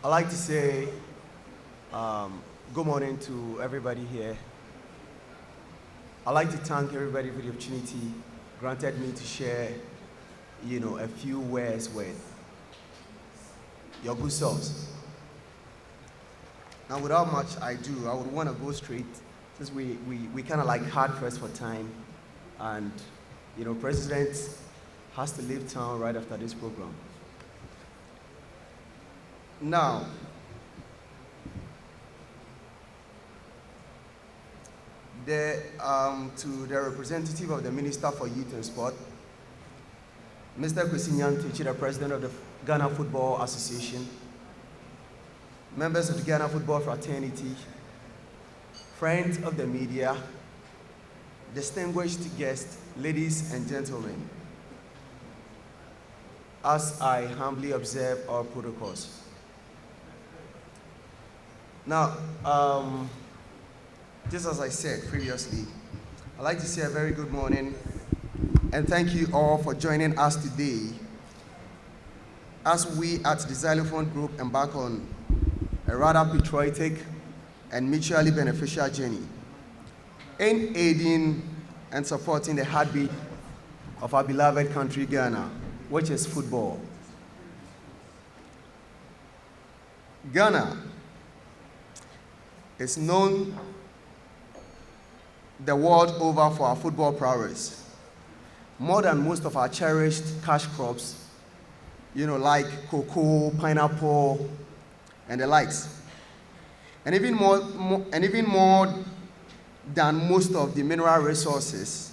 I'd like to say good morning to everybody here. I'd like to thank everybody for the opportunity granted me to share, a few words with your good selves. Now, without much ado, I would want to go straight, since we kind of like hard pressed for time, and President has to leave town right after this program. Now, to the representative of the Minister for Youth and Sport, Mr. Kwesi Teacher, the President of the Ghana Football Association, members of the Ghana Football Fraternity, friends of the media, distinguished guests, ladies and gentlemen, as I humbly observe our protocols. Now, just as I said previously, I'd like to say a very good morning and thank you all for joining us today as we at the Xylophone Group embark on a rather patriotic and mutually beneficial journey in aiding and supporting the heartbeat of our beloved country, Ghana, which is football. Ghana is known the world over for our football prowess. More than most of our cherished cash crops, like cocoa, pineapple, and the likes. And even more than most of the mineral resources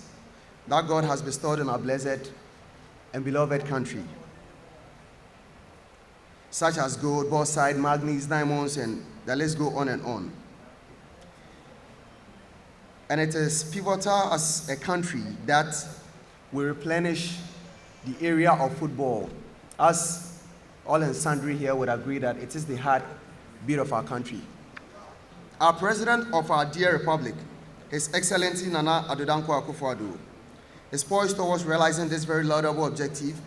that God has bestowed on our blessed and beloved country, such as gold, bauxite, manganese, diamonds, and the list go on and on. And it is pivotal as a country that we replenish the area of football, as all and sundry here would agree that it is the heartbeat of our country. Our President of our dear Republic, His Excellency Nana Addo Dankwa Akufo-Addo, is poised towards realizing this very laudable objective,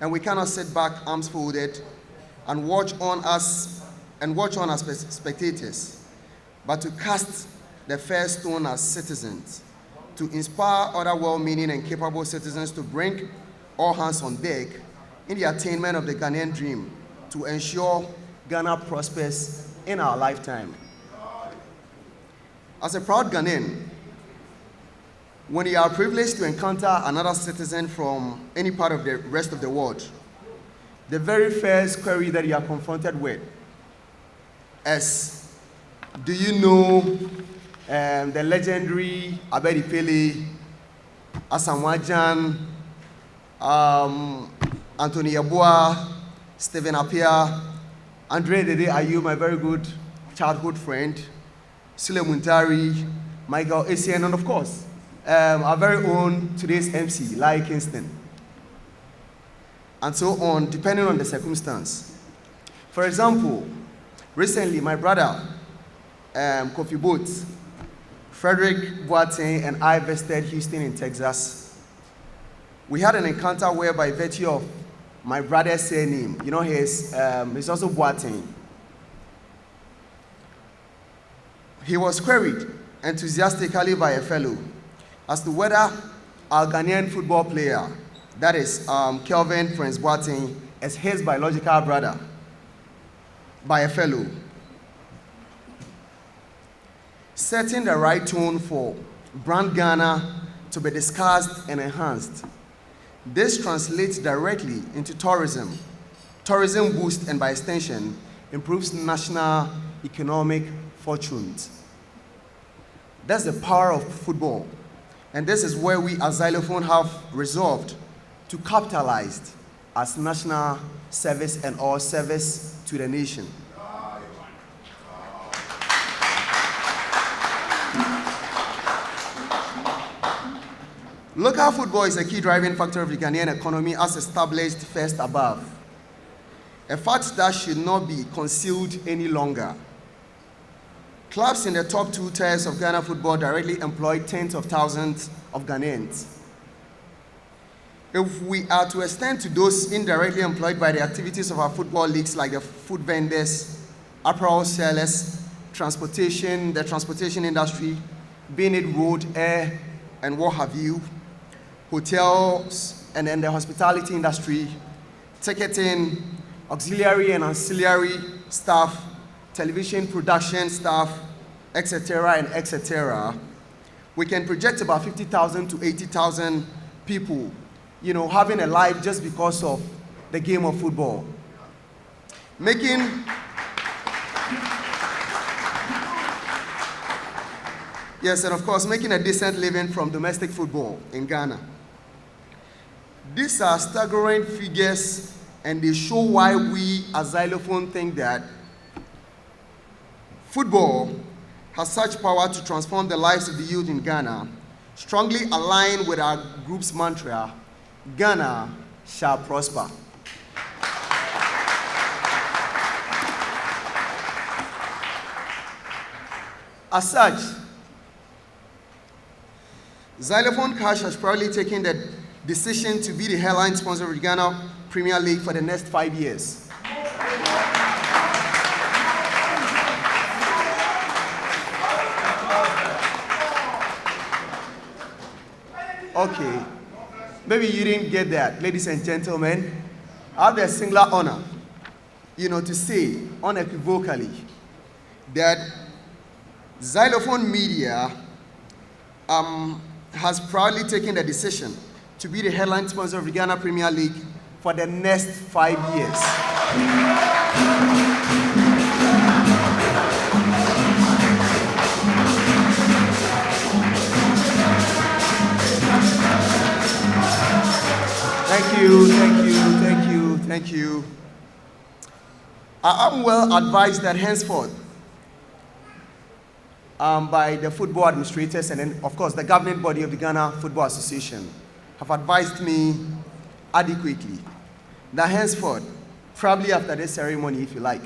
and we cannot sit back arms folded and watch on as spectators, but to cast the first stone as citizens, to inspire other well-meaning and capable citizens to bring all hands on deck in the attainment of the Ghanaian dream, to ensure Ghana prospers in our lifetime. As a proud Ghanaian, when you are privileged to encounter another citizen from any part of the rest of the world, the very first query that you are confronted with is, do you know the legendary Abedi Pele, Asamoah Gyan, Anthony Yeboah, Stephen Appiah, Andre Dede Ayew, my very good childhood friend, Sule Muntari, Michael Essien, and of course, our very own today's MC, Lai Kingston, and so on, depending on the circumstance. For example, recently my brother, Kofi Boat, Frederick Boateng, and I visited Houston in Texas. We had an encounter where, by virtue of my brother's surname, he's also Boateng. He was queried enthusiastically by a fellow as to whether our Ghanaian football player, that is Kelvin Prince Boateng, is his biological brother, by a fellow, setting the right tone for brand Ghana to be discussed and enhanced. This translates directly into tourism boost, and by extension, improves national economic fortunes. That's the power of football. And this is where we as Xylophone have resolved to capitalize as national service and all service to the nation. Local football is a key driving factor of the Ghanaian economy, as established first above. A fact that should not be concealed any longer. Clubs in the top two tiers of Ghana football directly employ tens of thousands of Ghanaians. If we are to extend to those indirectly employed by the activities of our football leagues, like the food vendors, apparel sellers, transportation, the transportation industry, being it road, air, and what have you, hotels, and then the hospitality industry, ticketing, auxiliary and ancillary staff, television production staff, etc., and etc. We can project about 50,000 to 80,000 people, having a life just because of the game of football. Yes, and of course, making a decent living from domestic football in Ghana. These are staggering figures, and they show why we as Xylophone think that football has such power to transform the lives of the youth in Ghana, strongly aligned with our group's mantra, Ghana shall prosper. As such, Xylophone Cash has proudly taken the decision to be the headline sponsor of the Ghana Premier League for the next 5 years. Okay, maybe you didn't get that, ladies and gentlemen. I have the singular honor, to say unequivocally that Xylophone Media has proudly taken the decision to be the headline sponsor of the Ghana Premier League for the next 5 years. Thank you. I am well advised that henceforth, by the football administrators and then, of course, the governing body of the Ghana Football Association have advised me adequately that henceforth, probably after this ceremony, if you like,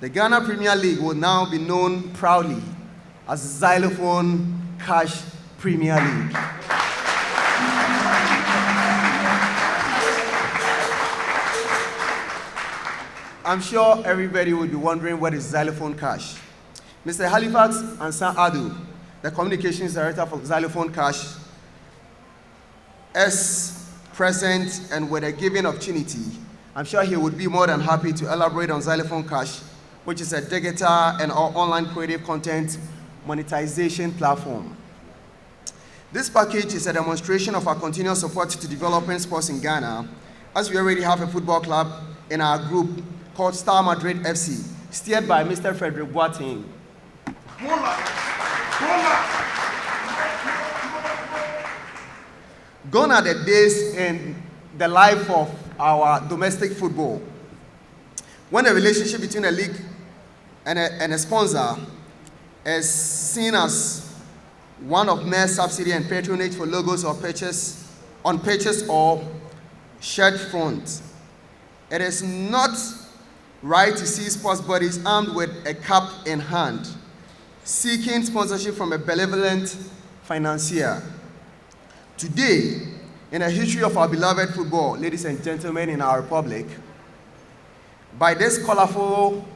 the Ghana Premier League will now be known proudly as Xylophone Cash Premier League. I'm sure everybody will be wondering what is Xylophone Cash. Mr. Halifax Ansan Adu, the Communications Director for Xylophone Cash, is present, and with a given opportunity, I'm sure he would be more than happy to elaborate on Xylophone Cash, which is a digital and online creative content monetization platform. This package is a demonstration of our continuous support to developing sports in Ghana, as we already have a football club in our group called Star Madrid FC, steered by Mr. Frederick Boateng. Gone are the days in the life of our domestic football when the relationship between a league and a sponsor is seen as one of mere subsidy and patronage for logos or purchase or shirt front. It is not right to see sports bodies armed with a cup in hand, seeking sponsorship from a benevolent financier. Today, in the history of our beloved football, ladies and gentlemen, in our republic, by this colorful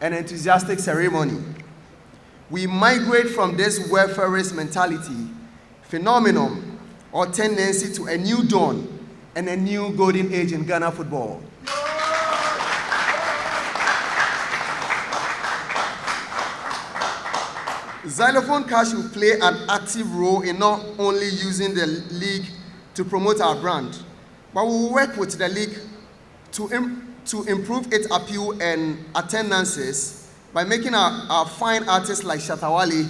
and enthusiastic ceremony, we migrate from this welfarist mentality, phenomenon, or tendency to a new dawn and a new golden age in Ghana football. Xylophone Cash will play an active role in not only using the league to promote our brand, but we will work with the league to improve its appeal and attendances by making our fine artists like Shatawale,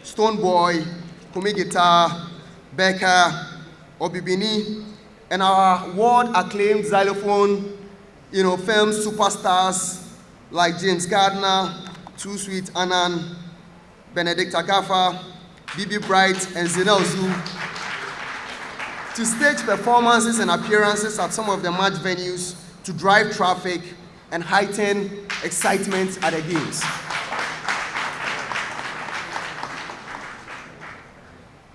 Stoneboy, Kumi Guitar, Becca, Obibini, and our world-acclaimed xylophone, film superstars like James Gardner, Too Sweet Anan, Benedict Agafa, Bibi Bright, and Zinel Zu, to stage performances and appearances at some of the match venues to drive traffic and heighten excitement at the games.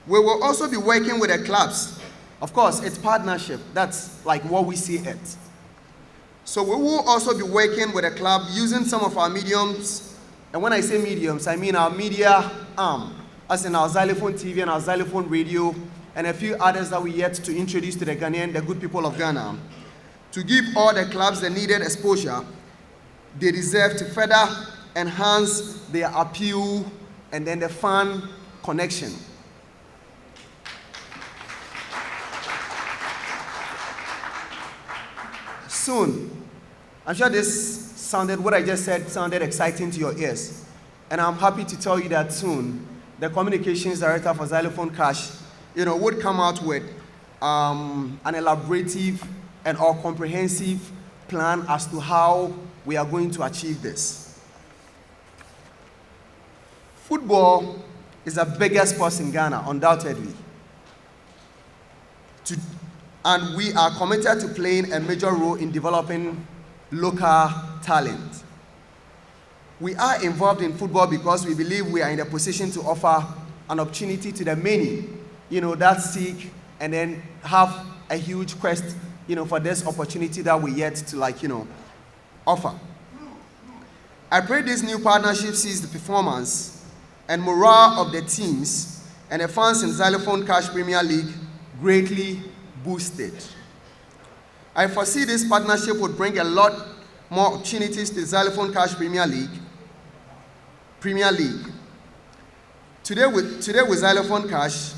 We will also be working with the clubs. Of course, it's partnership. That's like what we see it. So we will also be working with the club using some of our mediums. And when I say mediums, I mean our media arm, as in our Xylophone TV and our Xylophone Radio, and a few others that we yet to introduce to the Ghanaian, the good people of Ghana, to give all the clubs the needed exposure they deserve to further enhance their appeal and then the fan connection. Soon, I'm sure what I just said sounded exciting to your ears. And I'm happy to tell you that soon, the communications director for Xylophone Cash, would come out with an elaborative and all comprehensive plan as to how we are going to achieve this. Football is the biggest sport in Ghana, undoubtedly. And we are committed to playing a major role in developing local talent. We are involved in football because we believe we are in a position to offer an opportunity to the many, that seek and then have a huge quest, for this opportunity that we yet to offer. I pray this new partnership sees the performance and morale of the teams and the fans in Xylophone Cash Premier League greatly boosted. I foresee this partnership would bring a lot more opportunities to the Xylophone Cash Premier League. Today with Xylophone Cash,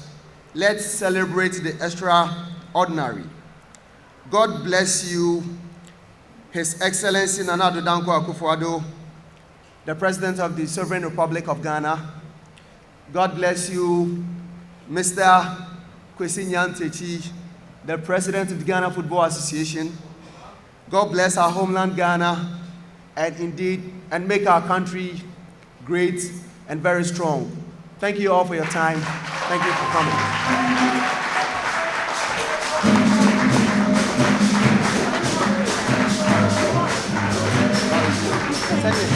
let's celebrate the extraordinary. God bless you, His Excellency Nana Addo Dankwa Akufo-Addo, the President of the Sovereign Republic of Ghana. God bless you, Mr. Kwesi Nyantechi, the President of the Ghana Football Association. God bless our homeland Ghana, and make our country great and very strong. Thank you all for your time. Thank you for coming. Thank you.